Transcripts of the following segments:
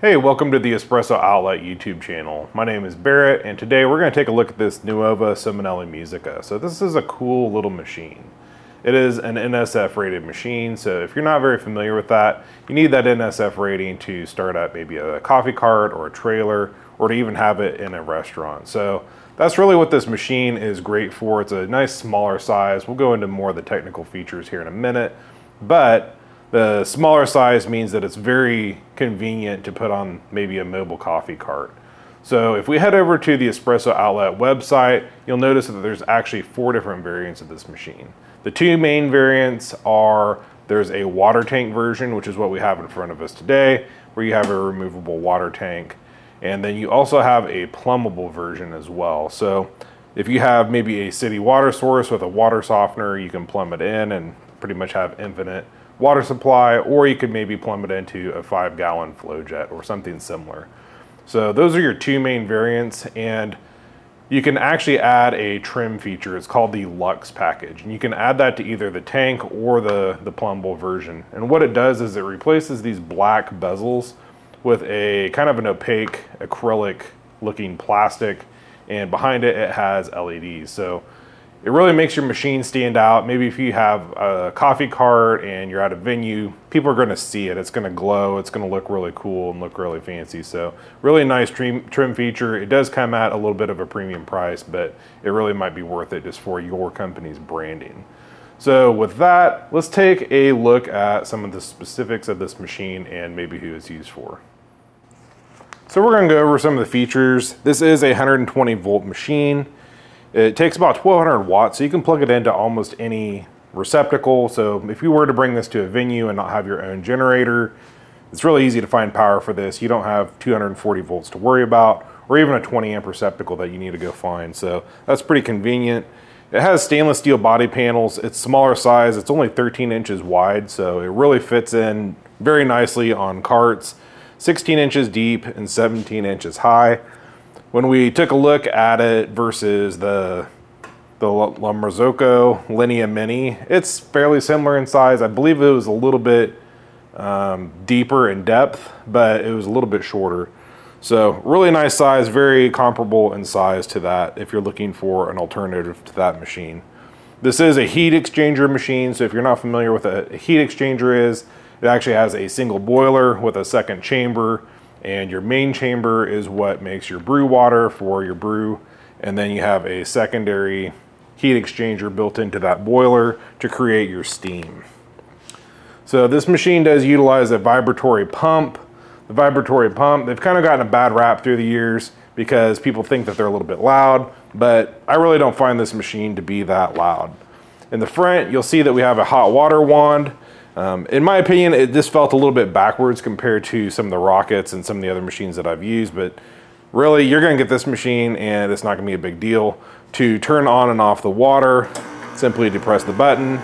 Hey, welcome to the Espresso Outlet YouTube channel. My name is Barrett, and today we're going to take a look at this Nuova Simonelli Musica. So this is a cool little machine. It is an NSF rated machine, so if you're not very familiar with that, you need that NSF rating to start up maybe a coffee cart or a trailer, or to even have it in a restaurant. So that's really what this machine is great for. It's a nice smaller size. We'll go into more of the technical features here in a minute, but the smaller size means that it's very convenient to put on maybe a mobile coffee cart. So if we head over to the Espresso Outlet website, you'll notice that there's actually 4 different variants of this machine. The 2 main variants are, there's a water tank version, which is what we have in front of us today, where you have a removable water tank. And then you also have a plumbable version as well. So if you have maybe a city water source with a water softener, you can plumb it in and pretty much have infinite water supply, or you could maybe plumb it into a 5-gallon flow jet or something similar. So those are your 2 main variants, and you can actually add a trim feature. It's called the Luxe package, and you can add that to either the tank or the plumbable version. And what it does is it replaces these black bezels with a kind of an opaque acrylic looking plastic, and behind it, it has LEDs. So it really makes your machine stand out. Maybe if you have a coffee cart and you're at a venue, people are going to see it. It's going to glow. It's going to look really cool and look really fancy. So really nice trim feature. It does come at a little bit of a premium price, but it really might be worth it just for your company's branding. So with that, let's take a look at some of the specifics of this machine and maybe who it's used for. So we're going to go over some of the features. This is a 120 volt machine. It takes about 1200 watts, so you can plug it into almost any receptacle. So if you were to bring this to a venue and not have your own generator, it's really easy to find power for this. You don't have 240 volts to worry about, or even a 20 amp receptacle that you need to go find. So that's pretty convenient. It has stainless steel body panels. It's smaller size. It's only 13 inches wide, so it really fits in very nicely on carts. 16 inches deep and 17 inches high. When we took a look at it versus the La Marzocco Linea Mini, it's fairly similar in size. I believe it was a little bit deeper in depth, but it was a little bit shorter. So really nice size, very comparable in size to that if you're looking for an alternative to that machine. This is a heat exchanger machine, so if you're not familiar with what a heat exchanger is, it actually has a single boiler with a second chamber, and your main chamber is what makes your brew water for your brew, and then you have a secondary heat exchanger built into that boiler to create your steam. So this machine does utilize a vibratory pump. The vibratory pump, they've kind of gotten a bad rap through the years because people think that they're a little bit loud, but I really don't find this machine to be that loud. In the front, you'll see that we have a hot water wand. In my opinion, it just felt a little bit backwards compared to some of the rockets and some of the other machines that I've used, but really you're going to get this machine and it's not going to be a big deal. To turn on and off the water, simply depress the button.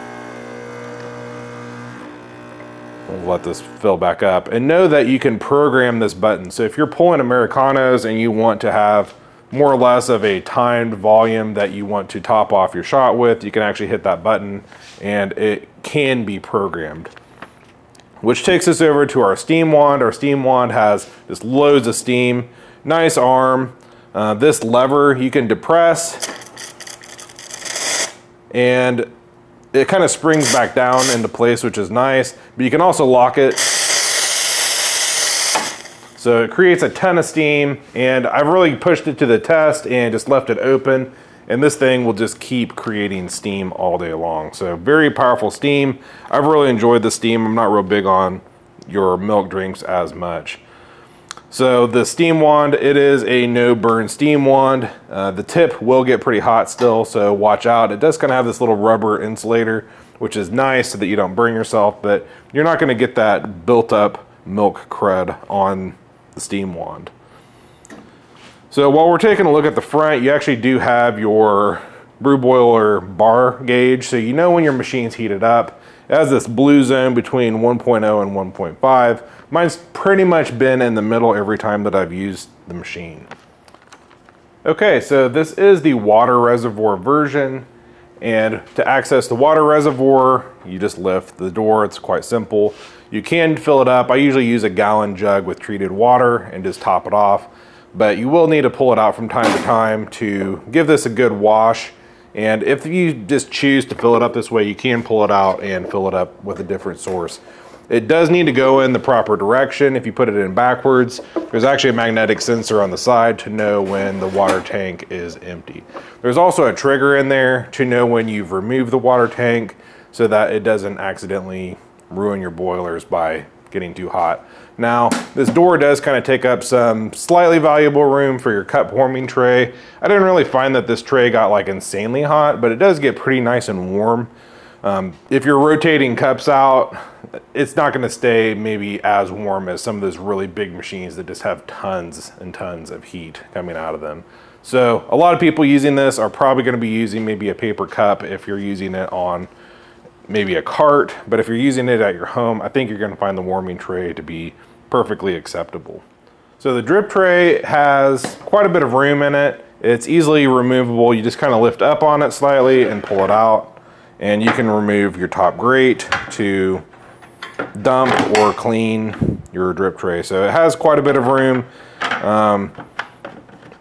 We'll let this fill back up, and know that you can program this button. So if you're pulling Americanos and you want to have more or less of a timed volume that you want to top off your shot with, you can actually hit that button and it can be programmed. Which takes us over to our steam wand. Our steam wand has just loads of steam, nice arm. This lever you can depress and it kind of springs back down into place, which is nice, but you can also lock it. So it creates a ton of steam, and I've really pushed it to the test and just left it open, and this thing will just keep creating steam all day long. So very powerful steam. I've really enjoyed the steam. I'm not real big on your milk drinks as much. So the steam wand, it is a no burn steam wand. The tip will get pretty hot still, so watch out. It does kind of have this little rubber insulator, which is nice so that you don't burn yourself, but you're not gonna get that built up milk crud on the steam wand. So while we're taking a look at the front, you actually do have your brew boiler bar gauge, so you know when your machine's heated up. It has this blue zone between 1.0 and 1.5. Mine's pretty much been in the middle every time that I've used the machine. Okay, so this is the water reservoir version, And to access the water reservoir, you just lift the door. It's quite simple. You can fill it up. I usually use a gallon jug with treated water and just top it off. But you will need to pull it out from time to time to give this a good wash. And if you just choose to fill it up this way, you can pull it out and fill it up with a different source. It does need to go in the proper direction. If you put it in backwards, there's actually a magnetic sensor on the side to know when the water tank is empty. There's also a trigger in there to know when you've removed the water tank so that it doesn't accidentally ruin your boilers by getting too hot. Now, this door does kind of take up some slightly valuable room for your cup warming tray. I didn't really find that this tray got like insanely hot, but it does get pretty nice and warm. If you're rotating cups out, it's not going to stay maybe as warm as some of those really big machines that just have tons and tons of heat coming out of them. So a lot of people using this are probably going to be using maybe a paper cup if you're using it on maybe a cart, but if you're using it at your home, I think you're going to find the warming tray to be perfectly acceptable. So the drip tray has quite a bit of room in it. It's easily removable. You just kind of lift up on it slightly and pull it out. And you can remove your top grate to dump or clean your drip tray. So it has quite a bit of room.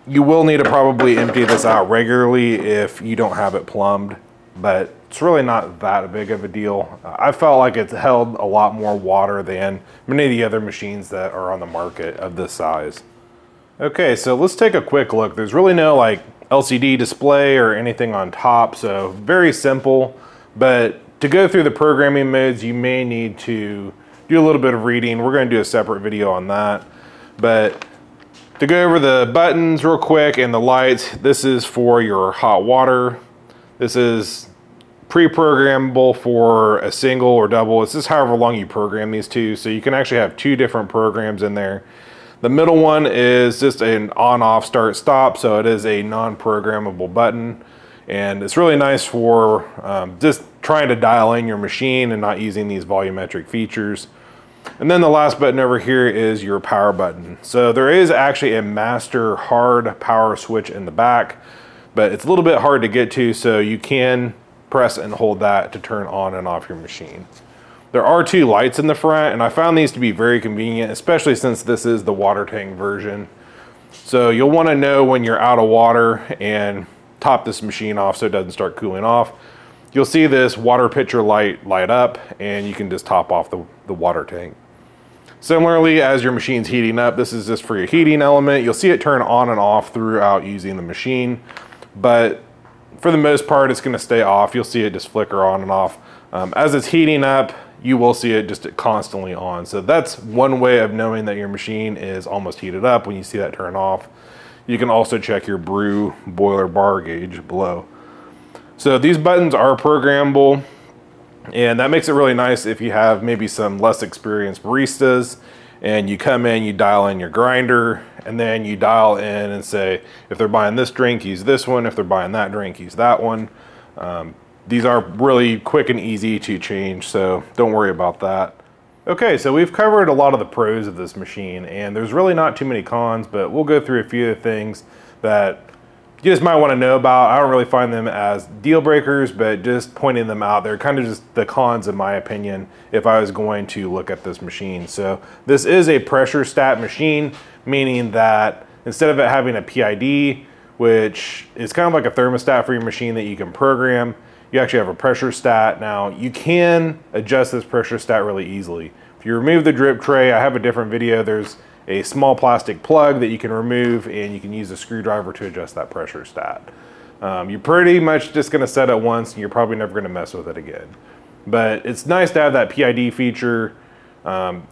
You will need to probably empty this out regularly if you don't have it plumbed, but it's really not that big of a deal. I felt like it's held a lot more water than many of the other machines that are on the market of this size. Okay, so let's take a quick look. There's really no like LCD display or anything on top, so very simple. But to go through the programming modes, you may need to do a little bit of reading. We're going to do a separate video on that. But to go over the buttons real quick and the lights, this is for your hot water. This is pre-programmable for a single or double. It's just however long you program these two. So you can actually have two different programs in there. The middle one is just an on-off start-stop, so it is a non-programmable button. And it's really nice for just trying to dial in your machine and not using these volumetric features. And then the last button over here is your power button. So there is actually a master hard power switch in the back, but it's a little bit hard to get to, so you can press and hold that to turn on and off your machine. There are two lights in the front, and I found these to be very convenient, especially since this is the water tank version. So you'll want to know when you're out of water and top this machine off so it doesn't start cooling off. You'll see this water pitcher light light up, and you can just top off the water tank. Similarly, as your machine's heating up, this is just for your heating element. You'll see it turn on and off throughout using the machine, but for the most part, it's going to stay off. You'll see it just flicker on and off. As it's heating up, you will see it just constantly on. So that's one way of knowing that your machine is almost heated up when you see that turn off. You can also check your brew boiler bar gauge below. So these buttons are programmable, and that makes it really nice if you have maybe some less experienced baristas and you come in, you dial in your grinder, and then you dial in and say, if they're buying this drink, use this one. If they're buying that drink, use that one. These are really quick and easy to change, so don't worry about that. Okay, so we've covered a lot of the pros of this machine, and there's really not too many cons, but we'll go through a few of the things that you just might want to know about. I don't really find them as deal breakers, but just pointing them out. They're kind of just the cons, in my opinion, if I was going to look at this machine. So this is a pressure stat machine, meaning that instead of it having a PID, which is kind of like a thermostat for your machine that you can program, you actually have a pressure stat. Now, you can adjust this pressure stat really easily. If you remove the drip tray, I have a different video. There's a small plastic plug that you can remove, and you can use a screwdriver to adjust that pressure stat. You're pretty much just gonna set it once, and you're probably never gonna mess with it again. But it's nice to have that PID feature.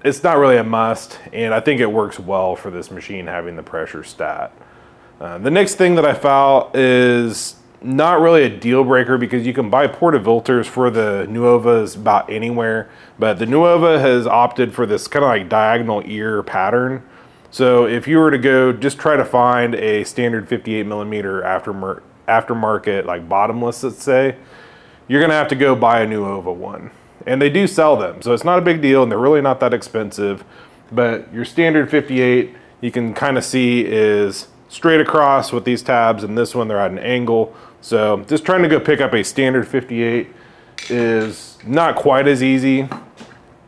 It's not really a must, and I think it works well for this machine having the pressure stat. The next thing that I found is not really a deal breaker, because you can buy portafilters for the Nuovas about anywhere, but the Nuova has opted for this kind of like diagonal ear pattern. So if you were to go just try to find a standard 58mm aftermarket, like bottomless, let's say, you're gonna have to go buy a Nuova one. And they do sell them, so it's not a big deal, and they're really not that expensive. But your standard 58, you can kind of see, is straight across with these tabs, and this one they're at an angle. So just trying to go pick up a standard 58 is not quite as easy.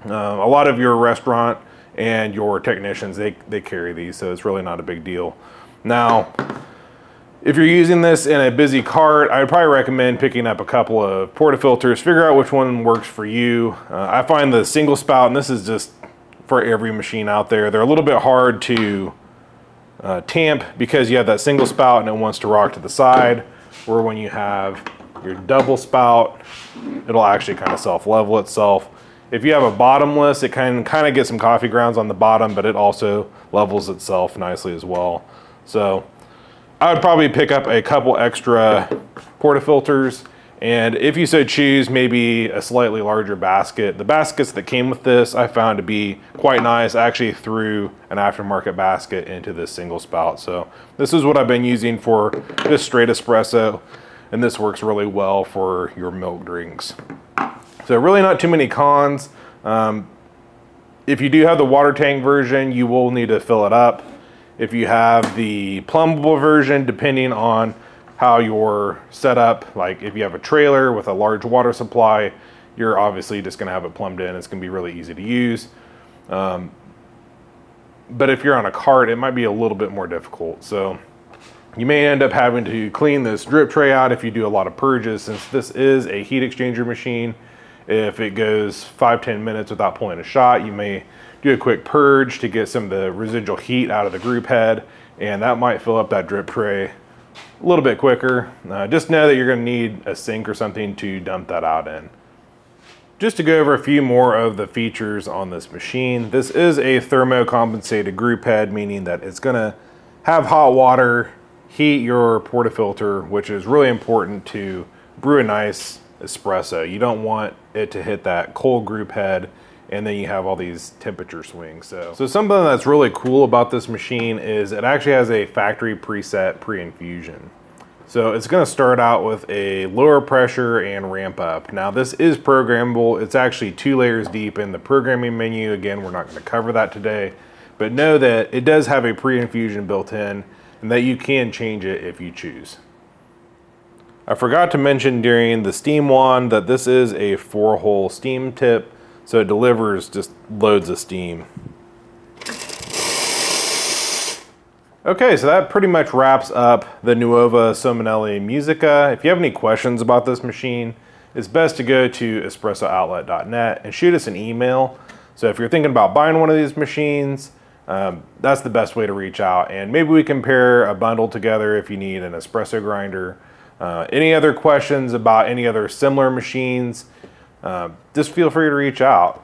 A lot of your restaurant and your technicians, they carry these, so it's really not a big deal. Now, if you're using this in a busy cart, I would probably recommend picking up a couple of portafilters. Figure out which one works for you. I find the single spout, and this is just for every machine out there, they're a little bit hard to tamp because you have that single spout and it wants to rock to the side, or when you have your double spout, it'll actually kind of self-level itself. If you have a bottomless, it can kind of get some coffee grounds on the bottom, but it also levels itself nicely as well. So I would probably pick up a couple extra portafilters, and if you so choose, maybe a slightly larger basket. The baskets that came with this I found to be quite nice. I actually threw an aftermarket basket into this single spout. So this is what I've been using for just straight espresso, and this works really well for your milk drinks. So really not too many cons. If you do have the water tank version, you will need to fill it up. If you have the plumbable version, depending on how you're set up, like if you have a trailer with a large water supply, you're obviously just gonna have it plumbed in. It's gonna be really easy to use. But if you're on a cart, it might be a little bit more difficult. So you may end up having to clean this drip tray out if you do a lot of purges, since this is a heat exchanger machine. If it goes 5-10 minutes without pulling a shot, you may do a quick purge to get some of the residual heat out of the group head, and that might fill up that drip tray a little bit quicker. Just know that you're going to need a sink or something to dump that out in. Just to go over a few more of the features on this machine, this is a thermocompensated group head, meaning that it's going to have hot water heat your portafilter, which is really important to brew a nice espresso. You don't want it to hit that cold group head and then you have all these temperature swings. So something that's really cool about this machine is it actually has a factory preset pre-infusion. So it's gonna start out with a lower pressure and ramp up. Now this is programmable. It's actually 2 layers deep in the programming menu. Again, we're not gonna cover that today, but know that it does have a pre-infusion built in and that you can change it if you choose. I forgot to mention during the steam wand that this is a 4-hole steam tip, so it delivers just loads of steam. Okay, so that pretty much wraps up the Nuova Simonelli Musica. If you have any questions about this machine, it's best to go to espressooutlet.net and shoot us an email. So if you're thinking about buying one of these machines, that's the best way to reach out, and maybe we can pair a bundle together if you need an espresso grinder. Any other questions about any other similar machines, just feel free to reach out.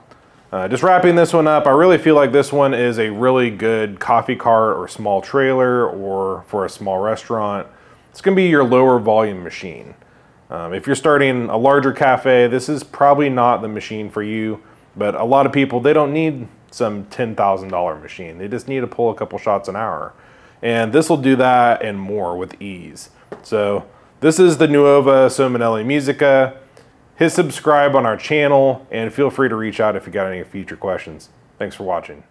Just wrapping this one up, I really feel like this one is a really good coffee cart or small trailer, or for a small restaurant. It's going to be your lower volume machine. If you're starting a larger cafe, this is probably not the machine for you, but a lot of people, they don't need some $10,000 machine. They just need to pull a couple shots an hour. And this will do that and more with ease. So this is the Nuova Simonelli Musica. Hit subscribe on our channel and feel free to reach out if you got any future questions. Thanks for watching.